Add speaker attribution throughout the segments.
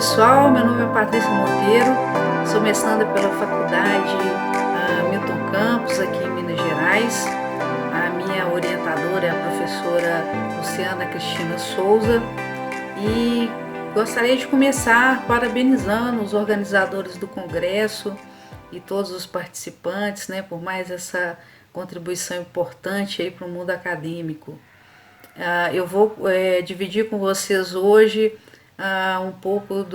Speaker 1: pessoal, meu nome é Patrícia Monteiro, sou mestranda pela Faculdade Milton Campos, aqui em Minas Gerais. A minha orientadora é a professora Luciana Cristina Souza e gostaria de começar parabenizando os organizadores do Congresso e todos os participantes, por mais essa contribuição importante para o mundo acadêmico. Eu vou dividir com vocês hoje um pouco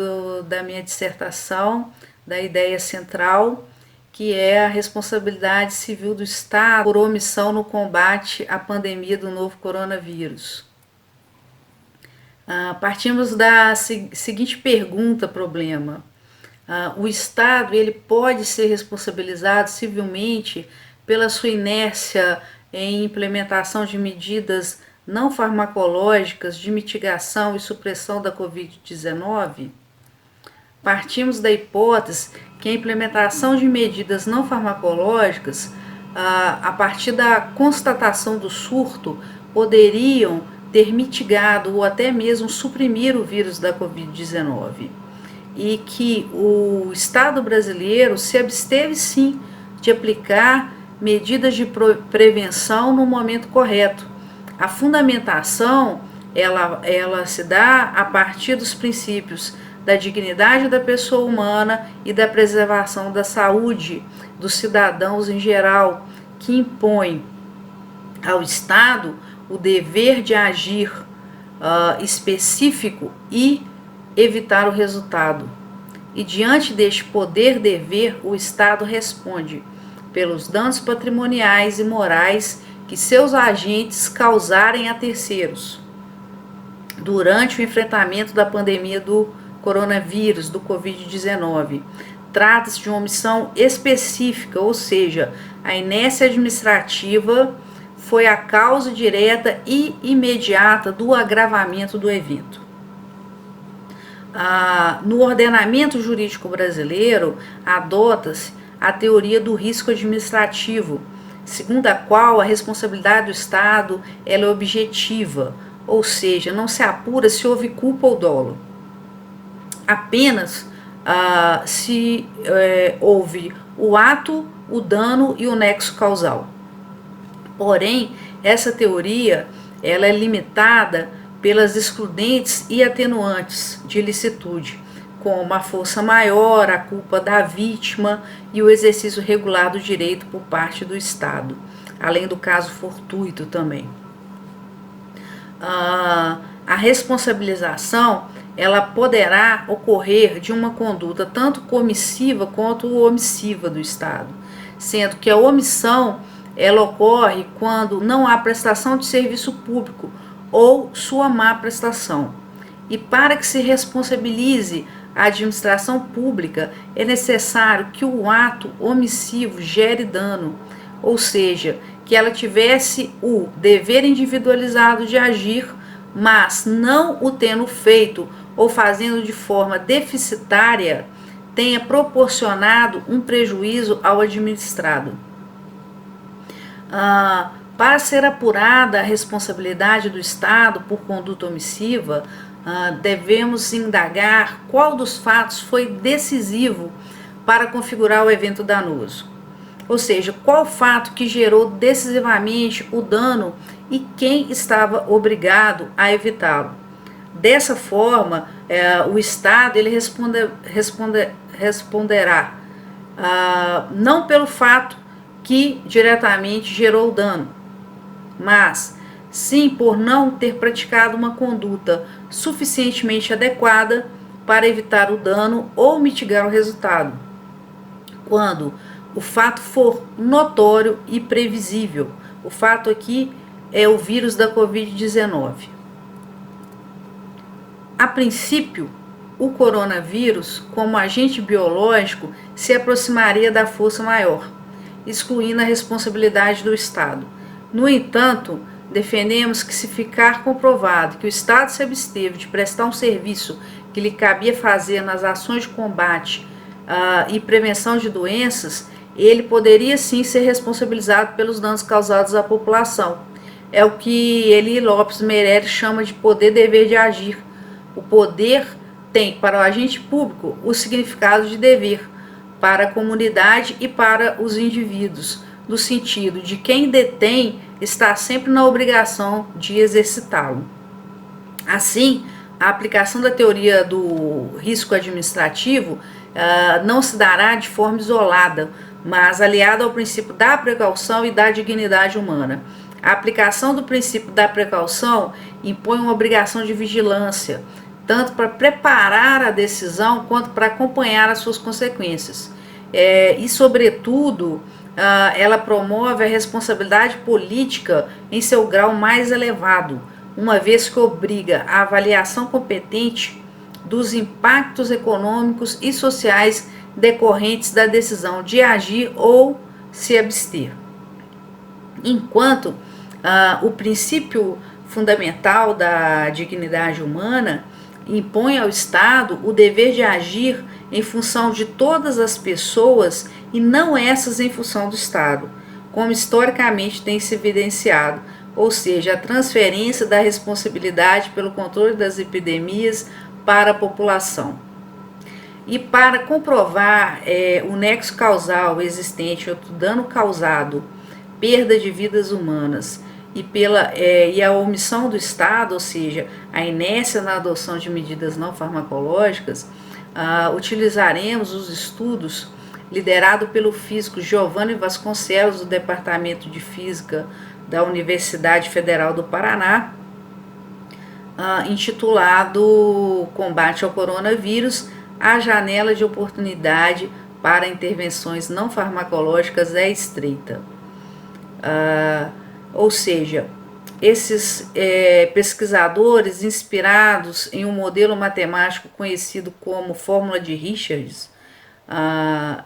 Speaker 1: da minha dissertação, da ideia central, que é a responsabilidade civil do Estado por omissão no combate à pandemia do novo coronavírus. Partimos da seguinte pergunta-problema. O Estado ele pode ser responsabilizado civilmente pela sua inércia em implementação de medidas não farmacológicas de mitigação e supressão da Covid-19? Partimos da hipótese que a implementação de medidas não farmacológicas, a partir da constatação do surto, poderiam ter mitigado ou até mesmo suprimir o vírus da Covid-19. E que o Estado brasileiro se absteve sim de aplicar medidas de prevenção no momento correto. A fundamentação ela se dá a partir dos princípios da dignidade da pessoa humana e da preservação da saúde dos cidadãos em geral, que impõe ao Estado o dever de agir específico e evitar o resultado. E diante deste poder-dever, o Estado responde pelos danos patrimoniais e morais que seus agentes causarem a terceiros durante o enfrentamento da pandemia do coronavírus, do Covid-19. Trata-se de uma omissão específica, ou seja, a inércia administrativa foi a causa direta e imediata do agravamento do evento. No ordenamento jurídico brasileiro, adota-se a teoria do risco administrativo, segundo a qual a responsabilidade do Estado ela é objetiva, ou seja, não se apura se houve culpa ou dolo. Apenas se houve o ato, o dano e o nexo causal. Porém, essa teoria ela é limitada pelas excludentes e atenuantes de ilicitude, como a força maior, a culpa da vítima e o exercício regular do direito por parte do Estado, além do caso fortuito também. A responsabilização ela poderá ocorrer de uma conduta tanto comissiva quanto omissiva do Estado, sendo que a omissão ela ocorre quando não há prestação de serviço público ou sua má prestação. E para que se responsabilize a administração pública, é necessário que o ato omissivo gere dano, ou seja, que ela tivesse o dever individualizado de agir, mas não o tendo feito ou fazendo de forma deficitária, tenha proporcionado um prejuízo ao administrado. Para ser apurada a responsabilidade do Estado por conduta omissiva, devemos indagar qual dos fatos foi decisivo para configurar o evento danoso. Ou seja, qual fato que gerou decisivamente o dano e quem estava obrigado a evitá-lo. Dessa forma, o Estado ele responderá não pelo fato que diretamente gerou o dano, mas sim por não ter praticado uma conduta suficientemente adequada para evitar o dano ou mitigar o resultado, quando o fato for notório e previsível. O fato aqui é o vírus da Covid-19. A princípio, o coronavírus, como agente biológico, se aproximaria da força maior, excluindo a responsabilidade do Estado. No entanto, defendemos que, se ficar comprovado que o Estado se absteve de prestar um serviço que lhe cabia fazer nas ações de combate e prevenção de doenças, ele poderia sim ser responsabilizado pelos danos causados à população. É o que Eli Lopes Meireles chama de poder-dever de agir. O poder tem para o agente público o significado de dever para a comunidade e para os indivíduos, no sentido de quem detém está sempre na obrigação de exercitá-lo. Assim, a aplicação da teoria do risco administrativo não se dará de forma isolada, mas aliada ao princípio da precaução e da dignidade humana. A aplicação do princípio da precaução impõe uma obrigação de vigilância, tanto para preparar a decisão quanto para acompanhar as suas consequências. E, sobretudo, ela promove a responsabilidade política em seu grau mais elevado, uma vez que obriga a avaliação competente dos impactos econômicos e sociais decorrentes da decisão de agir ou se abster. Enquanto o princípio fundamental da dignidade humana impõe ao Estado o dever de agir em função de todas as pessoas e não essas em função do Estado, como historicamente tem se evidenciado, ou seja, a transferência da responsabilidade pelo controle das epidemias para a população. E para comprovar o nexo causal existente entre o dano causado, perda de vidas humanas e a omissão do Estado, ou seja, a inércia na adoção de medidas não farmacológicas, utilizaremos os estudos liderado pelo físico Giovanni Vasconcelos, do Departamento de Física da Universidade Federal do Paraná, intitulado Combate ao Coronavírus, a janela de oportunidade para intervenções não farmacológicas é estreita. Ou seja, esses pesquisadores, inspirados em um modelo matemático conhecido como fórmula de Richards,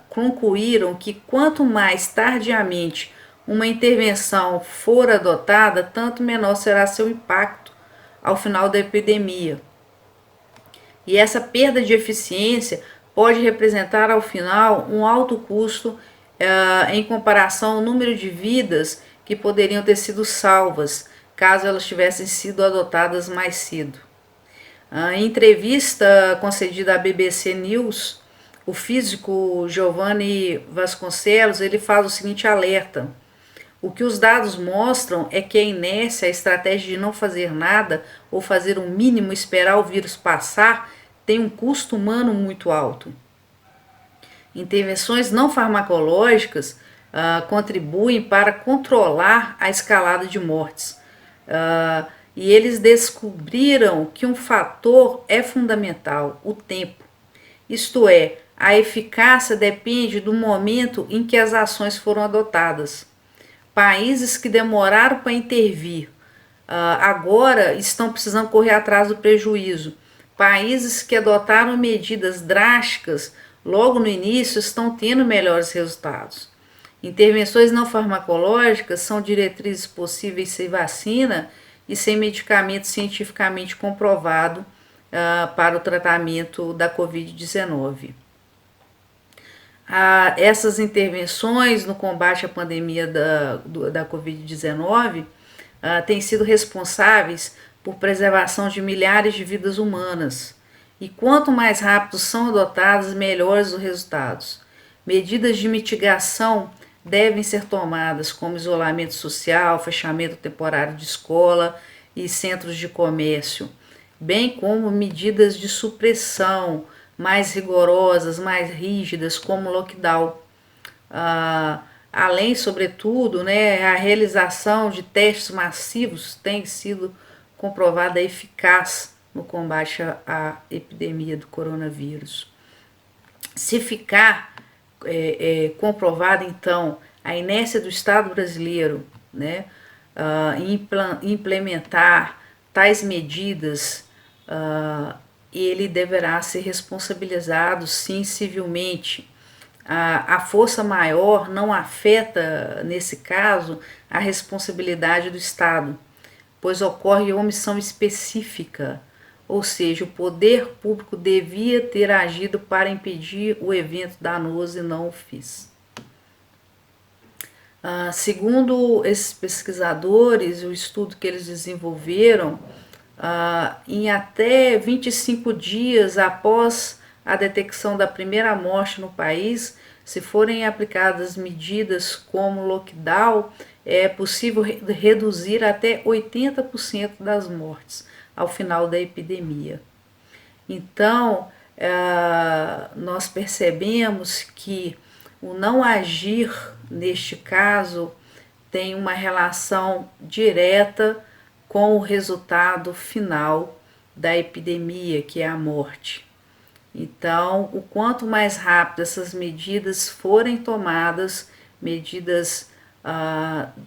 Speaker 1: concluíram que quanto mais tardiamente uma intervenção for adotada, tanto menor será seu impacto ao final da epidemia. E essa perda de eficiência pode representar ao final um alto custo em comparação ao número de vidas que poderiam ter sido salvas caso elas tivessem sido adotadas mais cedo. Em entrevista concedida à BBC News, o físico Giovanni Vasconcelos ele faz o seguinte alerta: o que os dados mostram é que a inércia, a estratégia de não fazer nada ou fazer o mínimo, esperar o vírus passar, tem um custo humano muito alto. Intervenções não farmacológicas contribuem para controlar a escalada de mortes. E eles descobriram que um fator é fundamental, o tempo. Isto é, a eficácia depende do momento em que as ações foram adotadas. Países que demoraram para intervir agora estão precisando correr atrás do prejuízo. Países que adotaram medidas drásticas logo no início estão tendo melhores resultados. Intervenções não farmacológicas são diretrizes possíveis sem vacina e sem medicamento cientificamente comprovado para o tratamento da Covid-19. Essas intervenções no combate à pandemia da Covid-19 têm sido responsáveis por preservação de milhares de vidas humanas. E quanto mais rápido são adotadas, melhores os resultados. Medidas de mitigação devem ser tomadas, como isolamento social, fechamento temporário de escola e centros de comércio, bem como medidas de supressão mais rigorosas, mais rígidas, como lockdown. Além, sobretudo, a realização de testes massivos tem sido comprovada eficaz no combate à epidemia do coronavírus. Se ficar comprovada, então, a inércia do Estado brasileiro em implementar tais medidas, ele deverá ser responsabilizado, sim, civilmente. A força maior não afeta, nesse caso, a responsabilidade do Estado, pois ocorre omissão específica, ou seja, o poder público devia ter agido para impedir o evento danoso e não o fez. Segundo esses pesquisadores, o estudo que eles desenvolveram em até 25 dias após a detecção da primeira morte no país, se forem aplicadas medidas como lockdown, é possível reduzir até 80% das mortes ao final da epidemia. Então, nós percebemos que o não agir, neste caso, tem uma relação direta com o resultado final da epidemia, que é a morte. Então, o quanto mais rápido essas medidas forem tomadas, medidas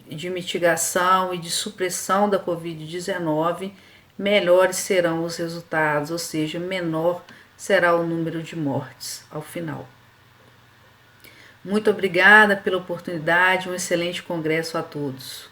Speaker 1: de mitigação e de supressão da Covid-19, melhores serão os resultados, ou seja, menor será o número de mortes ao final. Muito obrigada pela oportunidade, um excelente congresso a todos.